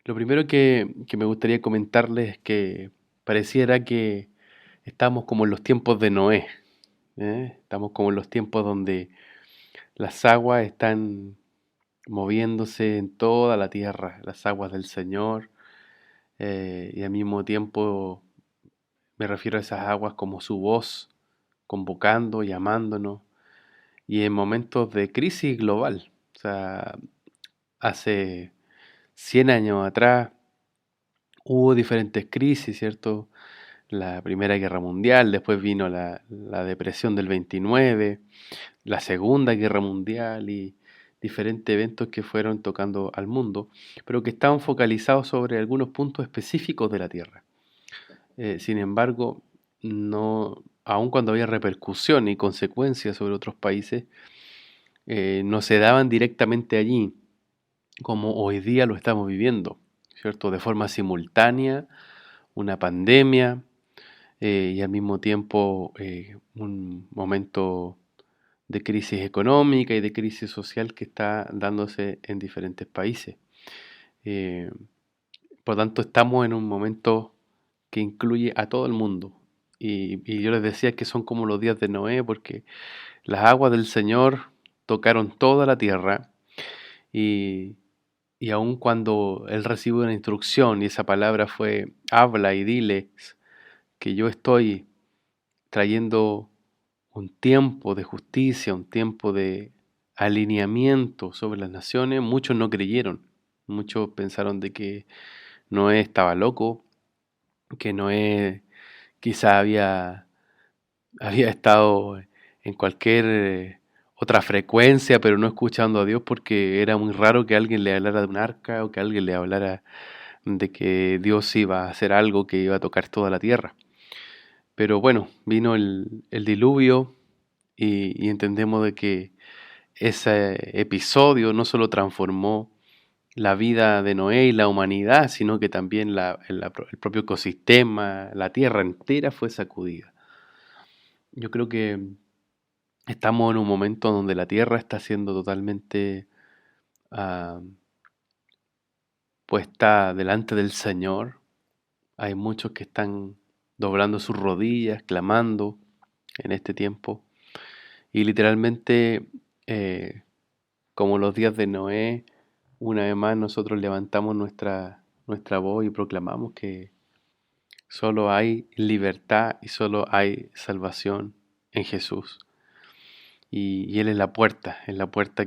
Lo primero que me gustaría comentarles es que pareciera que estamos como en los tiempos de Noé, ¿eh? Estamos como en los tiempos donde las aguas están moviéndose en toda la tierra, las aguas del Señor, y al mismo tiempo me refiero a esas aguas como su voz, convocando, llamándonos, y en momentos de crisis global. O sea, hace 100 años atrás hubo diferentes crisis, ¿cierto? La Primera Guerra Mundial, después vino la depresión del 29, la Segunda Guerra Mundial y diferentes eventos que fueron tocando al mundo, pero que estaban focalizados sobre algunos puntos específicos de la Tierra. Sin embargo, no, aun cuando había repercusión y consecuencias sobre otros países, no se daban directamente allí, como hoy día lo estamos viviendo, ¿cierto? De forma simultánea, una pandemia, y al mismo tiempo un momento de crisis económica y de crisis social que está dándose en diferentes países. Eh, por lo tanto, estamos en un momento que incluye a todo el mundo. Y yo les decía que son como los días de Noé, porque las aguas del Señor tocaron toda la tierra y, y aun cuando Él recibió una instrucción y esa palabra fue, habla y diles que yo estoy trayendo un tiempo de justicia, un tiempo de alineamiento sobre las naciones, muchos no creyeron, muchos pensaron de que Noé estaba loco, que Noé quizá había estado en cualquier otra frecuencia, pero no escuchando a Dios porque era muy raro que alguien le hablara de un arca o que alguien le hablara de que Dios iba a hacer algo que iba a tocar toda la tierra. Pero bueno, vino el diluvio y entendemos de que ese episodio no solo transformó la vida de Noé y la humanidad, sino que también el propio ecosistema, la tierra entera fue sacudida. Yo creo que estamos en un momento donde la tierra está siendo totalmente ah, puesta delante del Señor. Hay muchos que están doblando sus rodillas, clamando en este tiempo. Y literalmente, eh, como los días de Noé, una vez más nosotros levantamos nuestra voz y proclamamos que solo hay libertad y solo hay salvación en Jesús. Y Él es la puerta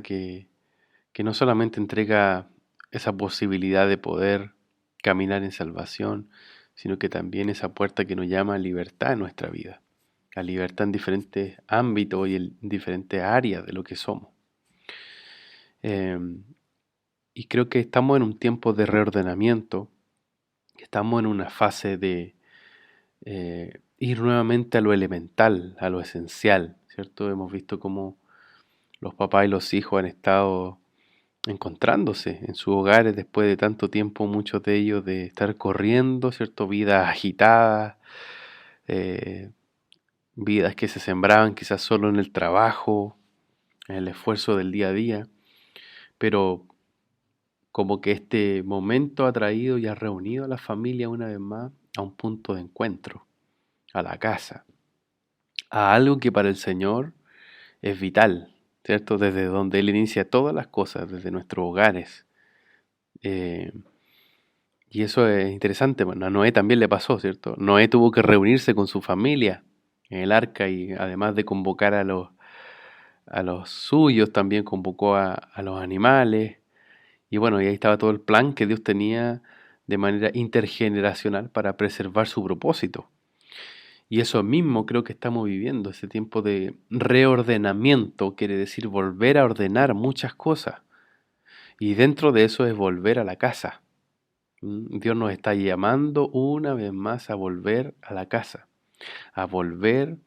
que no solamente entrega esa posibilidad de poder caminar en salvación, sino que también esa puerta que nos llama a libertad en nuestra vida, a libertad en diferentes ámbitos y en diferentes áreas de lo que somos. Eh, y creo que estamos en un tiempo de reordenamiento, estamos en una fase de ir nuevamente a lo elemental, a lo esencial, ¿cierto? Hemos visto cómo los papás y los hijos han estado encontrándose en sus hogares después de tanto tiempo, muchos de ellos de estar corriendo, ¿cierto? Vidas agitadas, eh, vidas que se sembraban quizás solo en el trabajo, en el esfuerzo del día a día, pero como que este momento ha traído y ha reunido a la familia una vez más a un punto de encuentro, a la casa, a algo que para el Señor es vital, ¿cierto? Desde donde Él inicia todas las cosas, desde nuestros hogares. Eh, y eso es interesante, bueno, a Noé también le pasó, ¿cierto? Noé tuvo que reunirse con su familia en el arca y además de convocar a los suyos, también convocó a los animales. Y bueno, y ahí estaba todo el plan que Dios tenía de manera intergeneracional para preservar su propósito. Y eso mismo creo que estamos viviendo, ese tiempo de reordenamiento, quiere decir volver a ordenar muchas cosas. Y dentro de eso es volver a la casa. Dios nos está llamando una vez más a volver a la casa, a volver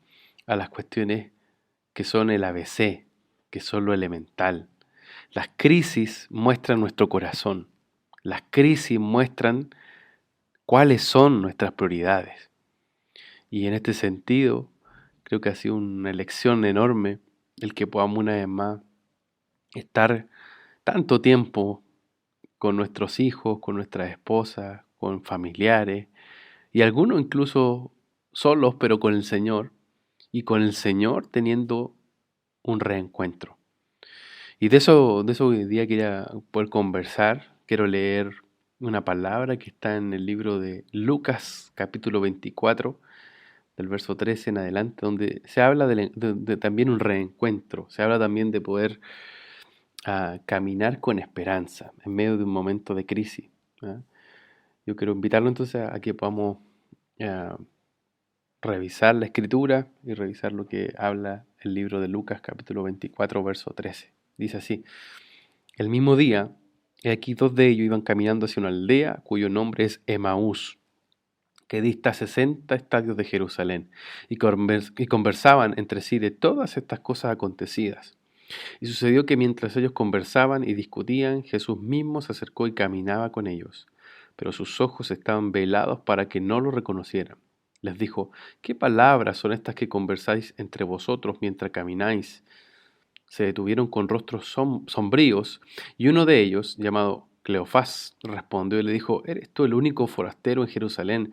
a las cuestiones que son el ABC, que son lo elemental. Las crisis muestran nuestro corazón, las crisis muestran cuáles son nuestras prioridades. Y en este sentido, creo que ha sido una elección enorme el que podamos una vez más estar tanto tiempo con nuestros hijos, con nuestras esposas, con familiares, y algunos incluso solos, pero con el Señor, y con el Señor teniendo un reencuentro. Y de eso hoy día quería poder conversar. Quiero leer una palabra que está en el libro de Lucas, capítulo 24, del verso 13 en adelante, donde se habla de también un reencuentro. Se habla también de poder caminar con esperanza en medio de un momento de crisis. ¿Ah? Yo quiero invitarlo entonces a que podamos ah, revisar la escritura y revisar lo que habla el libro de Lucas, capítulo 24, verso 13. Dice así: el mismo día, he aquí dos de ellos iban caminando hacia una aldea cuyo nombre es Emaús, que dista 60 estadios de Jerusalén, y conversaban entre sí de todas estas cosas acontecidas. Y sucedió que mientras ellos conversaban y discutían, Jesús mismo se acercó y caminaba con ellos, pero sus ojos estaban velados para que no lo reconocieran. Les dijo: ¿qué palabras son estas que conversáis entre vosotros mientras camináis? Se detuvieron con rostros sombríos, y uno de ellos, llamado Cleofás, respondió y le dijo: ¿eres tú el único forastero en Jerusalén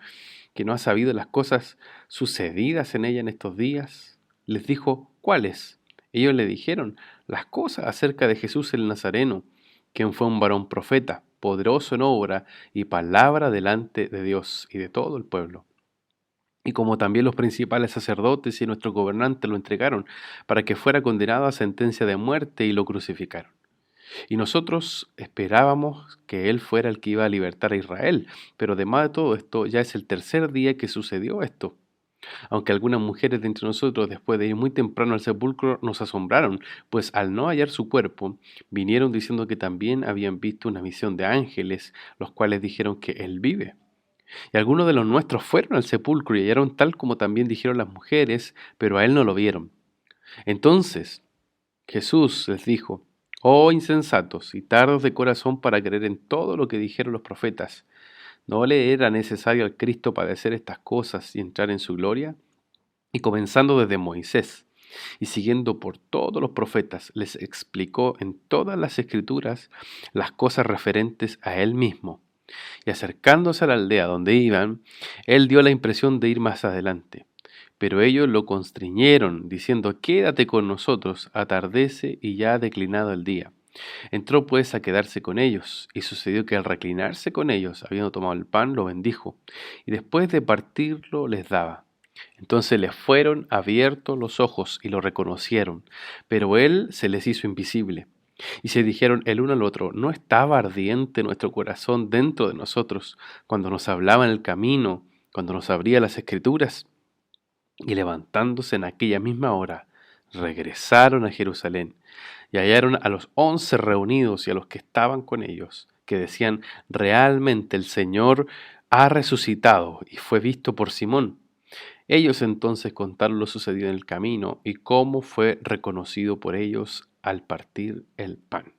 que no ha sabido las cosas sucedidas en ella en estos días? Les dijo: ¿cuáles? Ellos le dijeron: las cosas acerca de Jesús el Nazareno, quien fue un varón profeta, poderoso en obra y palabra delante de Dios y de todo el pueblo. Y como también los principales sacerdotes y nuestros gobernantes lo entregaron para que fuera condenado a sentencia de muerte y lo crucificaron. Y nosotros esperábamos que él fuera el que iba a libertar a Israel, pero además de todo esto, ya es el tercer día que sucedió esto. Aunque algunas mujeres de entre nosotros, después de ir muy temprano al sepulcro, nos asombraron, pues al no hallar su cuerpo, vinieron diciendo que también habían visto una visión de ángeles, los cuales dijeron que él vive. Y algunos de los nuestros fueron al sepulcro y hallaron tal como también dijeron las mujeres, pero a él no lo vieron. Entonces Jesús les dijo: oh insensatos y tardos de corazón para creer en todo lo que dijeron los profetas. ¿No le era necesario al Cristo padecer estas cosas y entrar en su gloria? Y comenzando desde Moisés y siguiendo por todos los profetas, les explicó en todas las escrituras las cosas referentes a él mismo. Y acercándose a la aldea donde iban, él dio la impresión de ir más adelante. Pero ellos lo constriñeron, diciendo: quédate con nosotros, atardece y ya ha declinado el día. Entró pues a quedarse con ellos, y sucedió que al reclinarse con ellos, habiendo tomado el pan, lo bendijo, y después de partirlo les daba. Entonces les fueron abiertos los ojos y lo reconocieron, pero él se les hizo invisible. Y se dijeron el uno al otro: ¿no estaba ardiente nuestro corazón dentro de nosotros cuando nos hablaba en el camino, cuando nos abría las escrituras? Y levantándose en aquella misma hora, regresaron a Jerusalén y hallaron a los 11 reunidos y a los que estaban con ellos, que decían: realmente el Señor ha resucitado y fue visto por Simón. Ellos entonces contaron lo sucedido en el camino y cómo fue reconocido por ellos al partir el pan.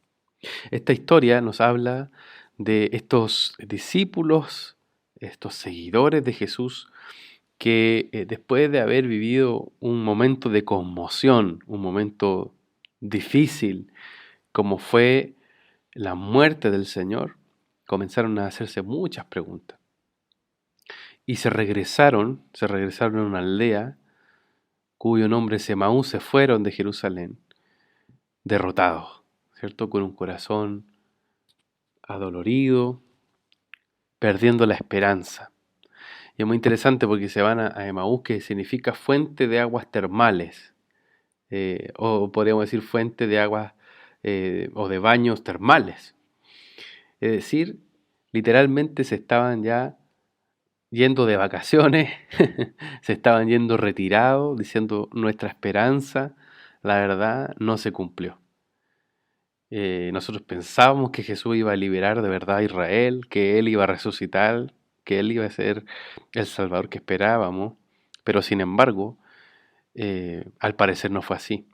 Esta historia nos habla de estos discípulos, estos seguidores de Jesús, que después de haber vivido un momento de conmoción, un momento difícil, como fue la muerte del Señor, comenzaron a hacerse muchas preguntas. Y se regresaron a una aldea cuyo nombre es Emaús, se fueron de Jerusalén derrotados, ¿cierto? Con un corazón adolorido, perdiendo la esperanza. Y es muy interesante porque se van a Emaús, que significa fuente de aguas termales, o podríamos decir fuente de aguas o de baños termales. Es decir, literalmente se estaban ya yendo de vacaciones, se estaban yendo retirados, diciendo: nuestra esperanza, la verdad, no se cumplió. Nosotros pensábamos que Jesús iba a liberar de verdad a Israel, que Él iba a resucitar, que Él iba a ser el Salvador que esperábamos, pero sin embargo, al parecer no fue así.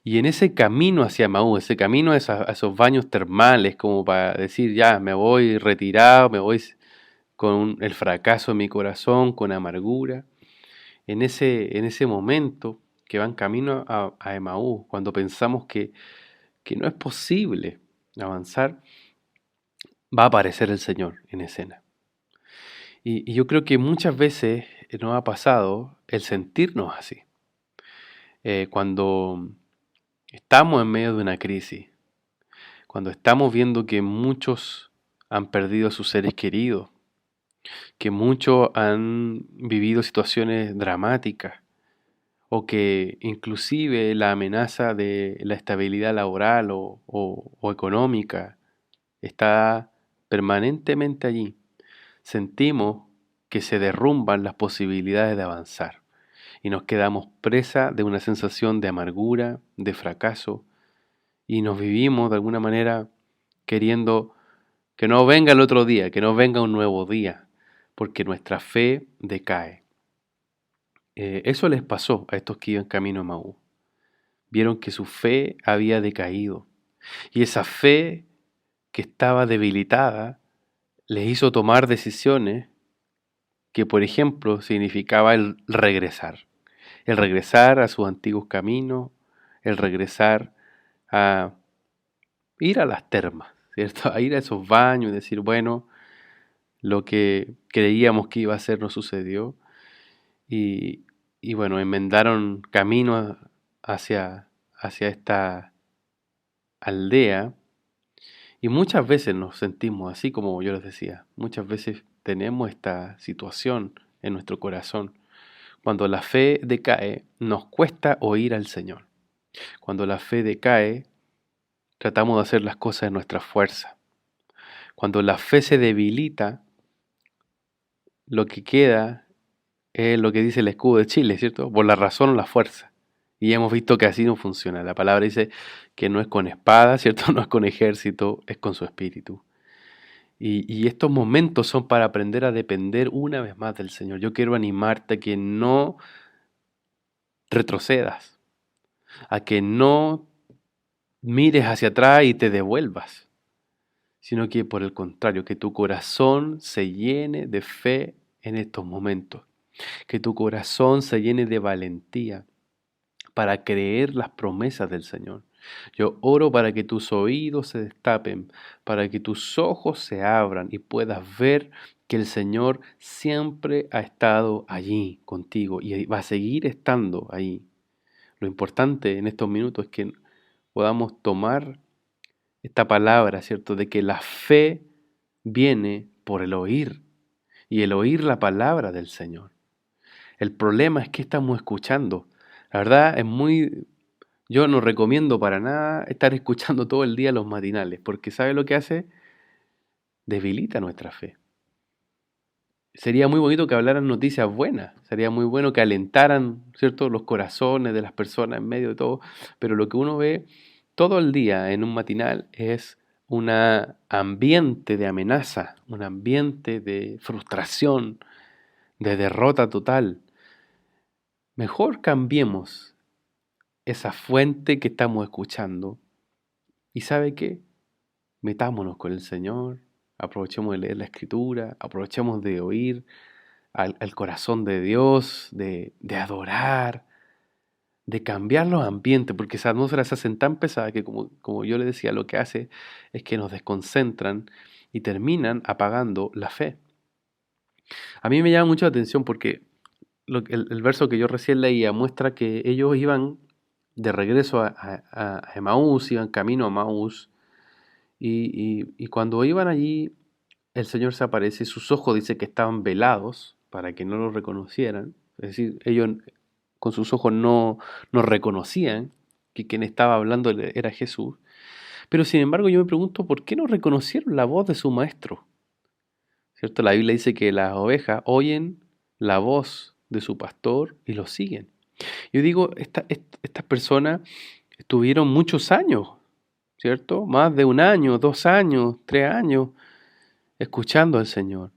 Y en ese camino hacia Maú, ese camino a esos baños termales, como para decir: ya, me voy retirado, me voy con el fracaso en mi corazón, con amargura, en ese momento que van camino a Emaús, cuando pensamos que no es posible avanzar, va a aparecer el Señor en escena. Y yo creo que muchas veces nos ha pasado el sentirnos así. Cuando estamos en medio de una crisis, cuando estamos viendo que muchos han perdido a sus seres queridos, que muchos han vivido situaciones dramáticas, o que inclusive la amenaza de la estabilidad laboral o económica está permanentemente allí, sentimos que se derrumban las posibilidades de avanzar y nos quedamos presa de una sensación de amargura, de fracaso, y nos vivimos de alguna manera queriendo que no venga el otro día, que no venga un nuevo día, porque nuestra fe decae. Eso les pasó a estos que iban camino a Maú. Vieron que su fe había decaído, y esa fe que estaba debilitada les hizo tomar decisiones que, por ejemplo, significaba el regresar a sus antiguos caminos, el regresar a ir a las termas, ¿cierto? A ir a esos baños y decir, bueno, lo que creíamos que iba a ser no sucedió. Y, y bueno, enmendaron camino hacia esta aldea. Y muchas veces nos sentimos así, como yo les decía, muchas veces tenemos esta situación en nuestro corazón. Cuando la fe decae, nos cuesta oír al Señor. Cuando la fe decae, tratamos de hacer las cosas en nuestra fuerza. Cuando la fe se debilita, lo que queda es lo que dice el escudo de Chile, ¿cierto? Por la razón o la fuerza. Y hemos visto que así no funciona. La palabra dice que no es con espada, ¿cierto? No es con ejército, es con su espíritu. Y estos momentos son para aprender a depender una vez más del Señor. Yo quiero animarte a que no retrocedas, a que no mires hacia atrás y te devuelvas, sino que por el contrario, que tu corazón se llene de fe en estos momentos, que tu corazón se llene de valentía para creer las promesas del Señor. Yo oro para que tus oídos se destapen, para que tus ojos se abran y puedas ver que el Señor siempre ha estado allí contigo y va a seguir estando ahí. Lo importante en estos minutos es que podamos tomar esta palabra, ¿cierto? De que la fe viene por el oír y el oír la palabra del Señor. El problema es que estamos escuchando. La verdad es yo no recomiendo para nada estar escuchando todo el día los matinales, porque ¿sabe lo que hace? Debilita nuestra fe. Sería muy bonito que hablaran noticias buenas, sería muy bueno que alentaran, ¿cierto?, los corazones de las personas en medio de todo, pero lo que uno ve todo el día en un matinal es un ambiente de amenaza, un ambiente de frustración, de derrota total. Mejor cambiemos esa fuente que estamos escuchando y ¿sabe qué? Metámonos con el Señor, aprovechemos de leer la Escritura, aprovechemos de oír al corazón de Dios, de adorar, de cambiar los ambientes, porque esas atmósferas se hacen tan pesadas que como yo le decía, lo que hace es que nos desconcentran y terminan apagando la fe. A mí me llama mucho la atención porque el verso que yo recién leía muestra que ellos iban de regreso a Emaús, iban camino a Emaús, y cuando iban allí, el Señor se aparece y sus ojos dice que estaban velados para que no lo reconocieran. Es decir, ellos con sus ojos no reconocían que quien estaba hablando era Jesús. Pero sin embargo yo me pregunto, ¿por qué no reconocieron la voz de su maestro? ¿Cierto? La Biblia dice que las ovejas oyen la voz de su pastor y lo siguen. Yo digo, estas personas estuvieron muchos años, ¿cierto? Más de un año, 2 años, 3 años, escuchando al Señor.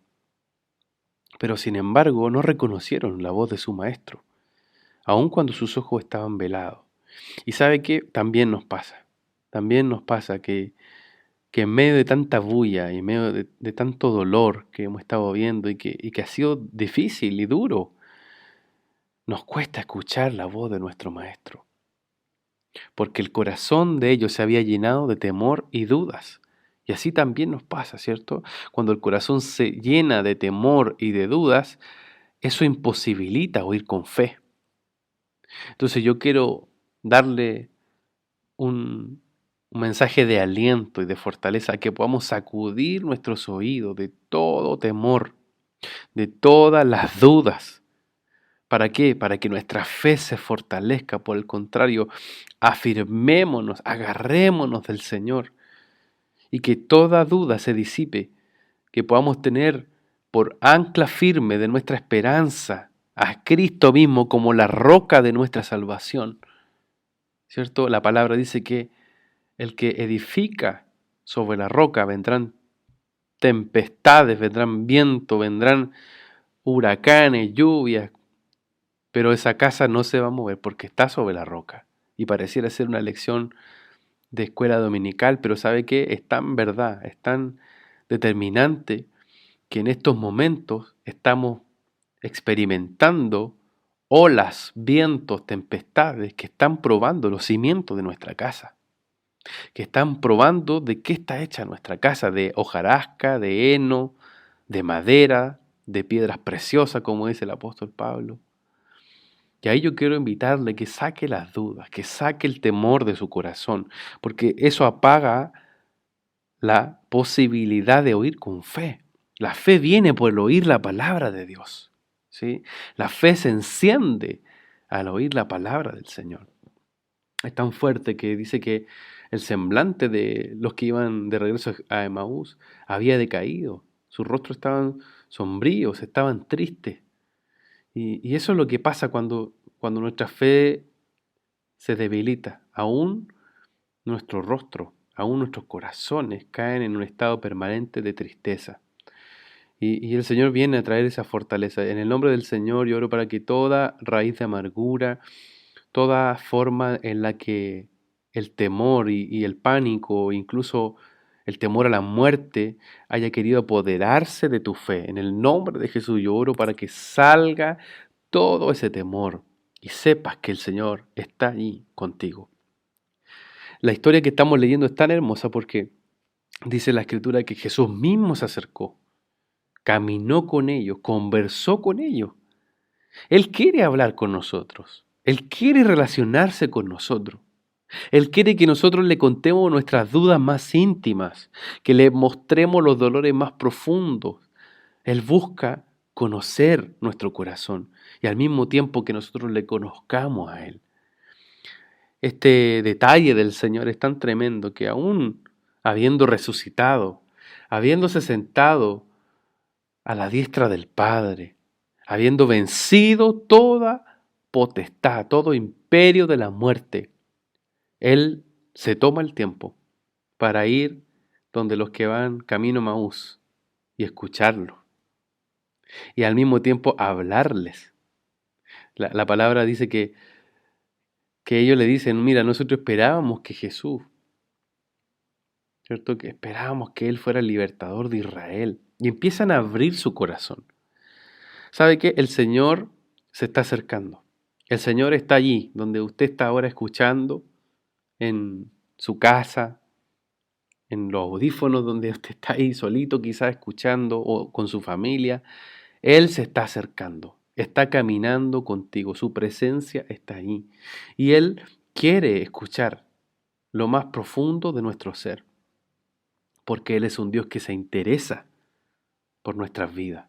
Pero sin embargo no reconocieron la voz de su maestro, aun cuando sus ojos estaban velados. Y sabe que también nos pasa que en medio de tanta bulla y en medio de tanto dolor que hemos estado viendo y que ha sido difícil y duro, nos cuesta escuchar la voz de nuestro maestro, porque el corazón de ellos se había llenado de temor y dudas, Y así también nos pasa, ¿cierto? Cuando el corazón se llena de temor y de dudas, eso imposibilita oír con fe. Entonces yo quiero darle un, un mensaje de aliento y de fortaleza, que podamos sacudir nuestros oídos de todo temor, de todas las dudas. ¿Para qué? Para que nuestra fe se fortalezca. Por el contrario, afirmémonos, agarrémonos del Señor y que toda duda se disipe, que podamos tener por ancla firme de nuestra esperanza a Cristo mismo como la roca de nuestra salvación. ¿Cierto? La palabra dice que el que edifica sobre la roca vendrán tempestades, vendrán viento, vendrán huracanes, lluvias, pero esa casa no se va a mover porque está sobre la roca. Y pareciera ser una lección de escuela dominical, pero ¿sabe qué? Es tan verdad, es tan determinante que en estos momentos estamos experimentando olas, vientos, tempestades que están probando los cimientos de nuestra casa, que están probando de qué está hecha nuestra casa, de hojarasca, de heno, de madera, de piedras preciosas, como dice el apóstol Pablo. Y ahí yo quiero invitarle que saque las dudas, que saque el temor de su corazón, porque eso apaga la posibilidad de oír con fe. La fe viene por el oír la palabra de Dios, ¿sí? La fe se enciende al oír la palabra del Señor. Es tan fuerte que dice que el semblante de los que iban de regreso a Emaús había decaído. Sus rostros estaban sombríos, estaban tristes. Y eso es lo que pasa cuando nuestra fe se debilita. Aún nuestro rostro, aún nuestros corazones caen en un estado permanente de tristeza. Y el Señor viene a traer esa fortaleza. En el nombre del Señor yo oro para que toda raíz de amargura, toda forma en la que el temor y el pánico, incluso el temor a la muerte, haya querido apoderarse de tu fe. En el nombre de Jesús yo oro para que salga todo ese temor y sepas que el Señor está allí contigo. La historia que estamos leyendo es tan hermosa porque dice la Escritura que Jesús mismo se acercó, caminó con ellos, conversó con ellos. Él quiere hablar con nosotros. Él quiere relacionarse con nosotros. Él quiere que nosotros le contemos nuestras dudas más íntimas, que le mostremos los dolores más profundos. Él busca conocer nuestro corazón y al mismo tiempo que nosotros le conozcamos a Él. Este detalle del Señor es tan tremendo que aún habiendo resucitado, habiéndose sentado a la diestra del Padre, habiendo vencido toda potestad, todo imperio de la muerte, Él se toma el tiempo para ir donde los que van camino a Maús y escucharlo. Y al mismo tiempo hablarles. La palabra dice que ellos le dicen, mira, nosotros esperábamos que Jesús, ¿cierto? Que esperábamos que Él fuera el libertador de Israel. Y empiezan a abrir su corazón. ¿Sabe qué? El Señor se está acercando. El Señor está allí, donde usted está ahora escuchando, en su casa, en los audífonos, donde usted está ahí solito quizás escuchando o con su familia. Él se está acercando, está caminando contigo, su presencia está ahí. Y Él quiere escuchar lo más profundo de nuestro ser, porque Él es un Dios que se interesa por nuestras vidas.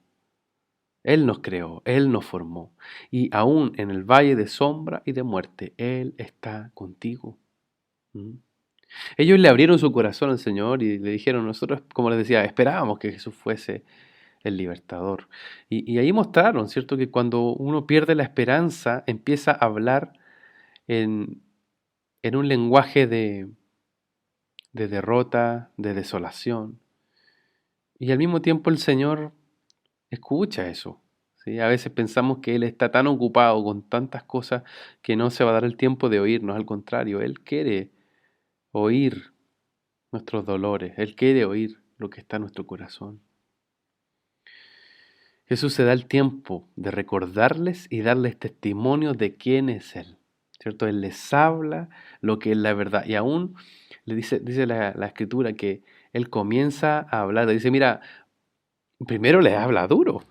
Él nos creó, Él nos formó. Y aún en el valle de sombra y de muerte, Él está contigo. ¿Mm? Ellos le abrieron su corazón al Señor y le dijeron, nosotros, como les decía, esperábamos que Jesús fuese el libertador. Y ahí mostraron, ¿cierto? Que cuando uno pierde la esperanza, empieza a hablar en un lenguaje de derrota, de desolación. Y al mismo tiempo el Señor escucha eso. ¿Sí? A veces pensamos que Él está tan ocupado con tantas cosas que no se va a dar el tiempo de oírnos. Al contrario, Él quiere oír nuestros dolores. Él quiere oír lo que está en nuestro corazón. Jesús se da el tiempo de recordarles y darles testimonio de quién es Él. ¿Cierto? Él les habla lo que es la verdad. Y aún le dice la Escritura que Él comienza a hablar, le dice, mira, primero les habla duro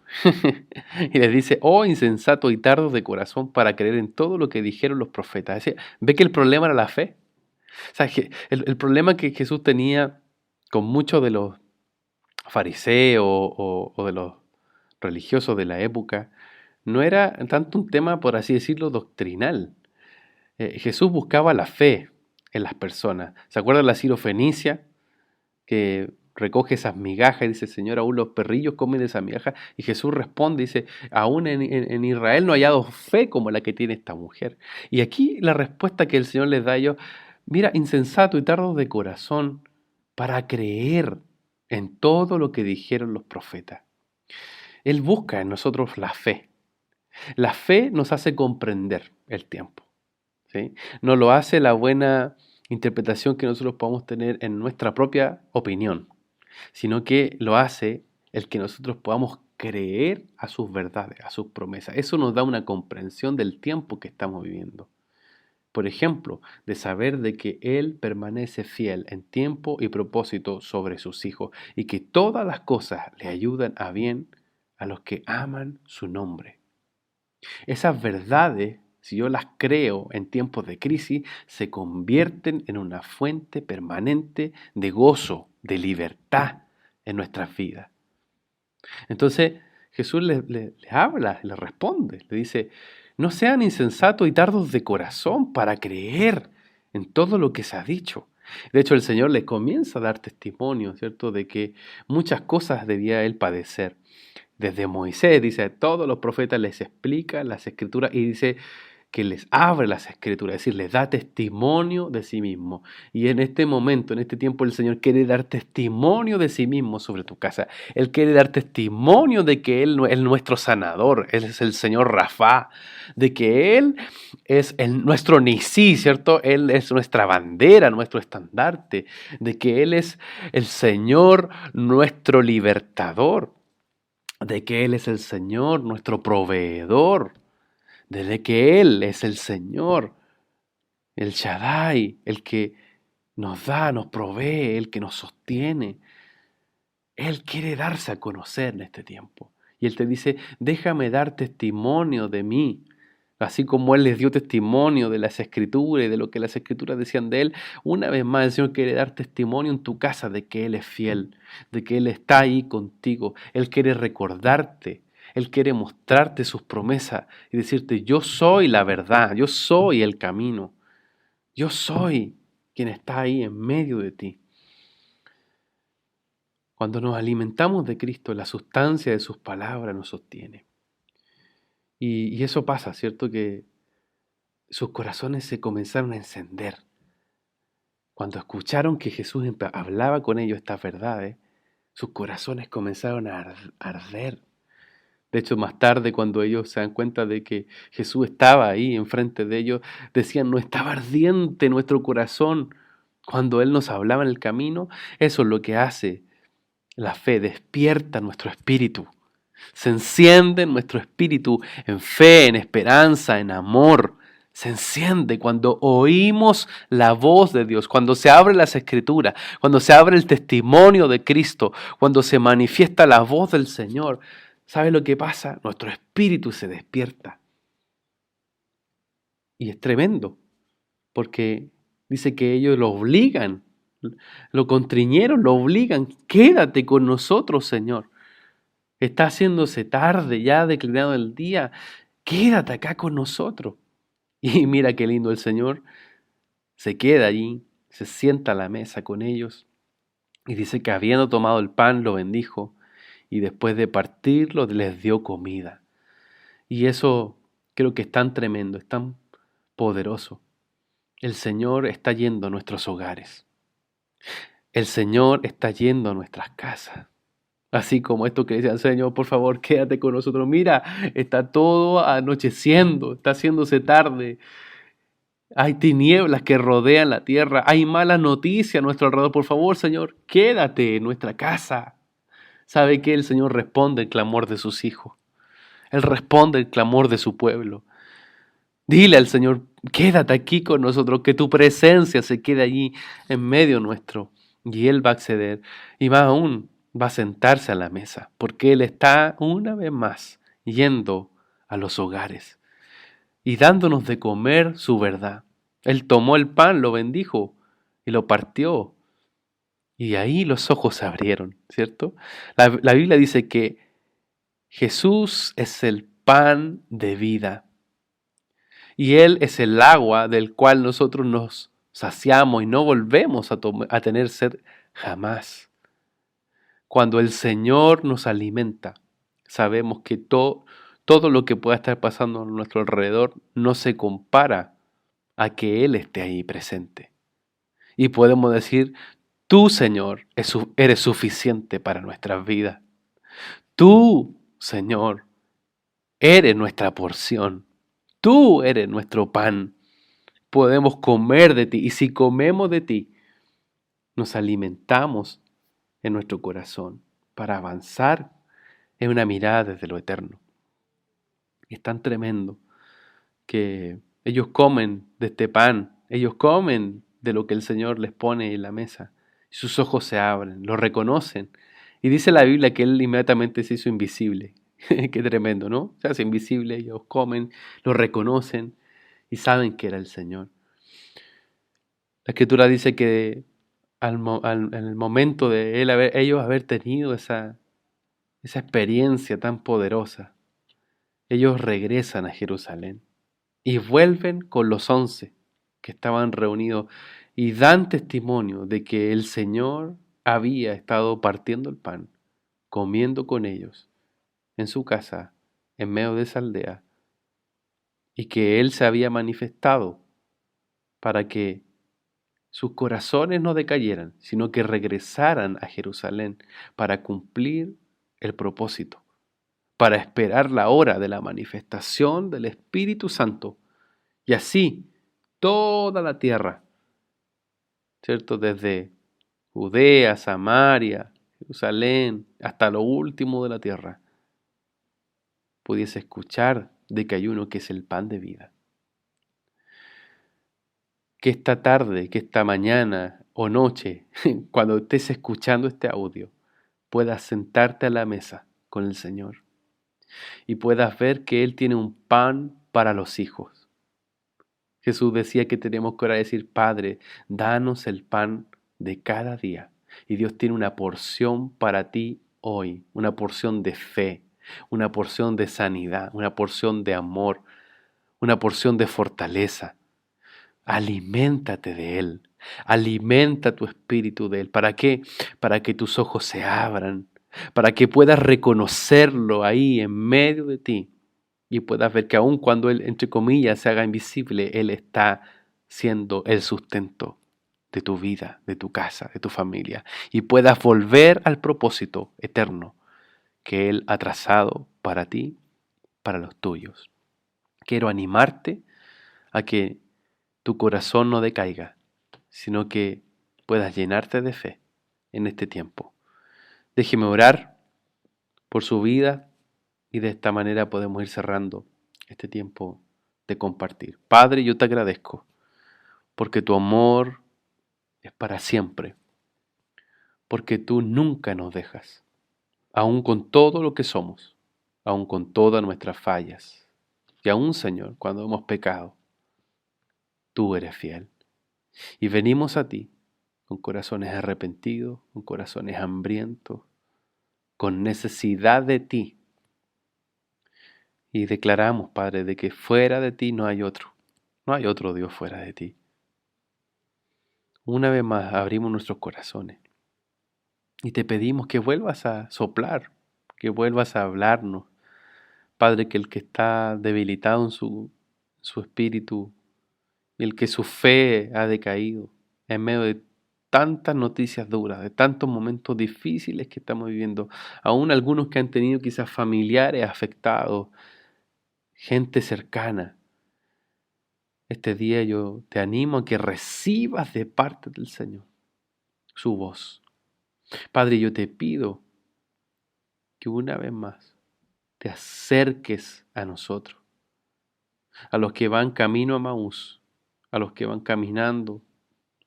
y les dice, oh insensato y tardos de corazón para creer en todo lo que dijeron los profetas. Es decir, ve que el problema era la fe. O sea, que el problema que Jesús tenía con muchos de los fariseos o de los religiosos de la época no era tanto un tema, por así decirlo, doctrinal. Jesús buscaba la fe en las personas. ¿Se acuerdan de la sirofenicia que recoge esas migajas y dice, Señor, aún los perrillos comen de esas migajas? Y Jesús responde, dice, aún en Israel no ha hallado fe como la que tiene esta mujer. Y aquí la respuesta que el Señor les da a ellos, mira, insensato y tardos de corazón para creer en todo lo que dijeron los profetas. Él busca en nosotros la fe. La fe nos hace comprender el tiempo, ¿sí? No lo hace la buena interpretación que nosotros podamos tener en nuestra propia opinión, sino que lo hace el que nosotros podamos creer a sus verdades, a sus promesas. Eso nos da una comprensión del tiempo que estamos viviendo. Por ejemplo, de saber de que Él permanece fiel en tiempo y propósito sobre sus hijos y que todas las cosas le ayudan a bien a los que aman su nombre. Esas verdades, si yo las creo en tiempos de crisis, se convierten en una fuente permanente de gozo, de libertad en nuestras vidas. Entonces Jesús les habla, les responde, le dice, no sean insensatos y tardos de corazón para creer en todo lo que se ha dicho. De hecho, el Señor les comienza a dar testimonio, ¿cierto?, de que muchas cosas debía Él padecer. Desde Moisés, dice, todos los profetas les explican las escrituras y dice que les abre las escrituras, es decir, les da testimonio de sí mismo. Y en este momento, en este tiempo, el Señor quiere dar testimonio de sí mismo sobre tu casa. Él quiere dar testimonio de que Él es nuestro sanador, Él es el Señor Rafa, de que Él es nuestro Nisí, ¿cierto? Él es nuestra bandera, nuestro estandarte, de que Él es el Señor, nuestro libertador, de que Él es el Señor, nuestro proveedor, de que Él es el Señor, el Shaddai, el que nos da, nos provee, el que nos sostiene. Él quiere darse a conocer en este tiempo. Y Él te dice, déjame dar testimonio de mí. Así como Él les dio testimonio de las Escrituras y de lo que las Escrituras decían de Él, una vez más el Señor quiere dar testimonio en tu casa de que Él es fiel, de que Él está ahí contigo. Él quiere recordarte, Él quiere mostrarte sus promesas y decirte, yo soy la verdad, yo soy el camino, yo soy quien está ahí en medio de ti. Cuando nos alimentamos de Cristo, la sustancia de sus palabras nos sostiene. Y eso pasa, ¿cierto? Que sus corazones se comenzaron a encender. Cuando escucharon que Jesús hablaba con ellos estas verdades, sus corazones comenzaron a arder. De hecho, más tarde, cuando ellos se dan cuenta de que Jesús estaba ahí enfrente de ellos, decían, no estaba ardiente nuestro corazón cuando Él nos hablaba en el camino. Eso es lo que hace la fe, despierta nuestro espíritu. Se enciende nuestro espíritu en fe, en esperanza, en amor. Se enciende cuando oímos la voz de Dios, cuando se abren las Escrituras, cuando se abre el testimonio de Cristo, cuando se manifiesta la voz del Señor. ¿Sabe lo que pasa? Nuestro espíritu se despierta. Y es tremendo, porque dice que ellos lo obligan, lo constriñeron, lo obligan. Quédate con nosotros, Señor. Está haciéndose tarde, ya ha declinado el día. Quédate acá con nosotros. Y mira qué lindo el Señor. Se queda allí, se sienta a la mesa con ellos. Y dice que habiendo tomado el pan, lo bendijo. Y después de partirlo, les dio comida. Y eso creo que es tan tremendo, es tan poderoso. El Señor está yendo a nuestros hogares. El Señor está yendo a nuestras casas. Así como esto que decía, Señor, por favor, quédate con nosotros. Mira, está todo anocheciendo, está haciéndose tarde. Hay tinieblas que rodean la tierra. Hay malas noticias a nuestro alrededor. Por favor, Señor, quédate en nuestra casa. ¿Sabe qué? El Señor responde el clamor de sus hijos. Él responde el clamor de su pueblo. Dile al Señor, quédate aquí con nosotros, que tu presencia se quede allí en medio nuestro. y Él va a acceder y más aún va a sentarse a la mesa, porque Él está una vez más yendo a los hogares y dándonos de comer su verdad. Él tomó el pan, lo bendijo y lo partió. Y ahí los ojos se abrieron, ¿cierto? La Biblia dice que Jesús es el pan de vida y Él es el agua del cual nosotros nos saciamos y no volvemos a tener sed jamás. Cuando el Señor nos alimenta, sabemos que todo lo que pueda estar pasando a nuestro alrededor no se compara a que Él esté ahí presente. Y podemos decir, tú, Señor, eres suficiente para nuestras vidas. Tú, Señor, eres nuestra porción. Tú eres nuestro pan. Podemos comer de ti. Y si comemos de ti, nos alimentamos en nuestro corazón para avanzar en una mirada desde lo eterno. Es tan tremendo que ellos comen de este pan, ellos comen de lo que el Señor les pone en la mesa. Sus ojos se abren, lo reconocen. Y dice la Biblia que Él inmediatamente se hizo invisible. Qué tremendo, ¿no? Se hace invisible, ellos comen, lo reconocen y saben que era el Señor. La Escritura dice que en el momento de ellos haber tenido esa experiencia tan poderosa, ellos regresan a Jerusalén y vuelven con los 11 que estaban reunidos y dan testimonio de que el Señor había estado partiendo el pan, comiendo con ellos en su casa, en medio de esa aldea, y que Él se había manifestado para que sus corazones no decayeran, sino que regresaran a Jerusalén para cumplir el propósito, para esperar la hora de la manifestación del Espíritu Santo. Y así toda la tierra, ¿cierto? Desde Judea, Samaria, Jerusalén, hasta lo último de la tierra, pudiese escuchar de que hay uno que es el pan de vida. Que esta tarde, que esta mañana o noche, cuando estés escuchando este audio, puedas sentarte a la mesa con el Señor y puedas ver que Él tiene un pan para los hijos. Jesús decía que tenemos que orar y decir, Padre, danos el pan de cada día. Y Dios tiene una porción para ti hoy, una porción de fe, una porción de sanidad, una porción de amor, una porción de fortaleza. Aliméntate de Él, alimenta tu espíritu de Él. ¿Para qué? Para que tus ojos se abran, para que puedas reconocerlo ahí en medio de ti y puedas ver que aun cuando Él, entre comillas, se haga invisible, Él está siendo el sustento de tu vida, de tu casa, de tu familia, y puedas volver al propósito eterno que Él ha trazado para ti, para los tuyos. Quiero animarte a que tu corazón no decaiga, sino que puedas llenarte de fe en este tiempo. Déjeme orar por su vida y de esta manera podemos ir cerrando este tiempo de compartir. Padre, yo te agradezco porque tu amor es para siempre, porque tú nunca nos dejas, aun con todo lo que somos, aun con todas nuestras fallas, y aun, Señor, cuando hemos pecado, tú eres fiel. Y venimos a ti con corazones arrepentidos, con corazones hambrientos, con necesidad de ti. Y declaramos, Padre, de que fuera de ti no hay otro Dios fuera de ti. Una vez más abrimos nuestros corazones y te pedimos que vuelvas a soplar, que vuelvas a hablarnos. Padre, que el que está debilitado en su espíritu y el que su fe ha decaído en medio de tantas noticias duras, de tantos momentos difíciles que estamos viviendo, aún algunos que han tenido quizás familiares afectados, gente cercana. Este día yo te animo a que recibas de parte del Señor su voz. Padre, yo te pido que una vez más te acerques a nosotros, a los que van camino a Maús, a los que van caminando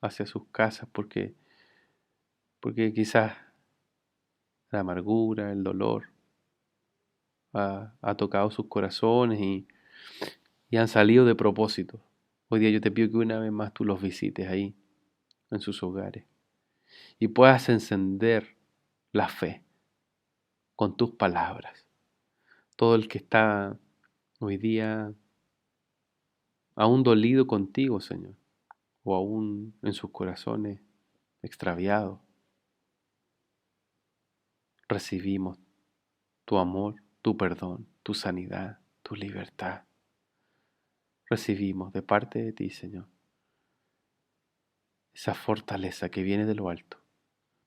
hacia sus casas, porque porque quizás la amargura, el dolor ha tocado sus corazones y han salido de propósito. Hoy día yo te pido que una vez más tú los visites ahí, en sus hogares, y puedas encender la fe con tus palabras. Todo el que está hoy día aún dolido contigo, Señor, o aún en sus corazones extraviados, recibimos tu amor, tu perdón, tu sanidad, tu libertad. Recibimos de parte de ti, Señor, esa fortaleza que viene de lo alto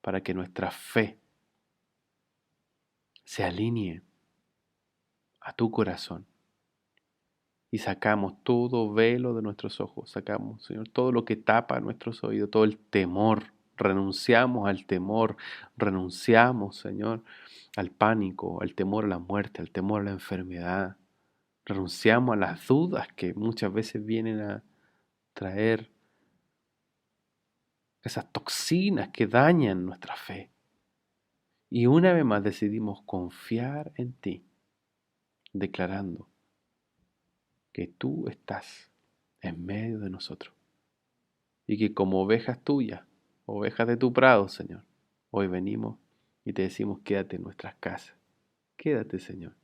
para que nuestra fe se alinee a tu corazón y sacamos todo velo de nuestros ojos, sacamos, Señor, todo lo que tapa nuestros oídos, todo el temor, renunciamos al temor, renunciamos, Señor, al pánico, al temor a la muerte, al temor a la enfermedad, renunciamos a las dudas que muchas veces vienen a traer esas toxinas que dañan nuestra fe. Y una vez más decidimos confiar en ti, declarando que tú estás en medio de nosotros y que como ovejas tuyas, ovejas de tu prado, Señor, hoy venimos y te decimos quédate en nuestras casas, quédate, Señor,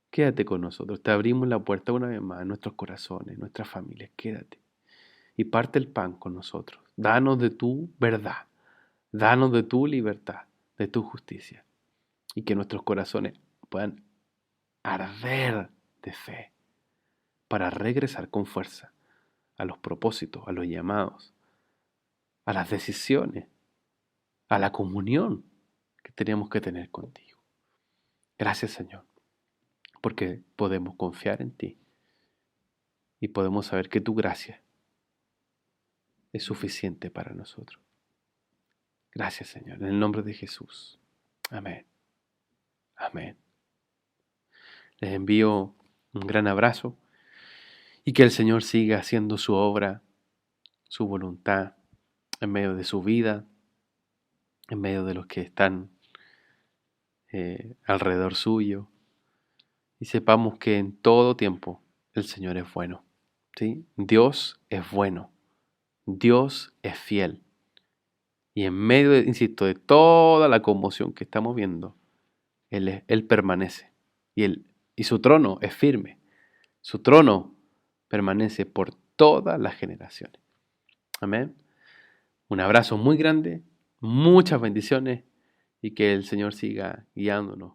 quédate con nosotros, te abrimos la puerta una vez más en nuestros corazones, en nuestras familias, quédate y parte el pan con nosotros, danos de tu verdad, danos de tu libertad, de tu justicia y que nuestros corazones puedan arder de fe para regresar con fuerza a los propósitos, a los llamados, a las decisiones, a la comunión que tenemos que tener contigo. Gracias, Señor, porque podemos confiar en ti y podemos saber que tu gracia es suficiente para nosotros. Gracias, Señor, en el nombre de Jesús. Amén. Amén. Les envío un gran abrazo y que el Señor siga haciendo su obra, su voluntad en medio de su vida, en medio de los que están alrededor suyo. Y sepamos que en todo tiempo el Señor es bueno. ¿Sí? Dios es bueno. Dios es fiel. Y en medio, insisto, de toda la conmoción que estamos viendo, Él permanece. Y su trono es firme. Su trono permanece por todas las generaciones. Amén. Un abrazo muy grande, muchas bendiciones y que el Señor siga guiándonos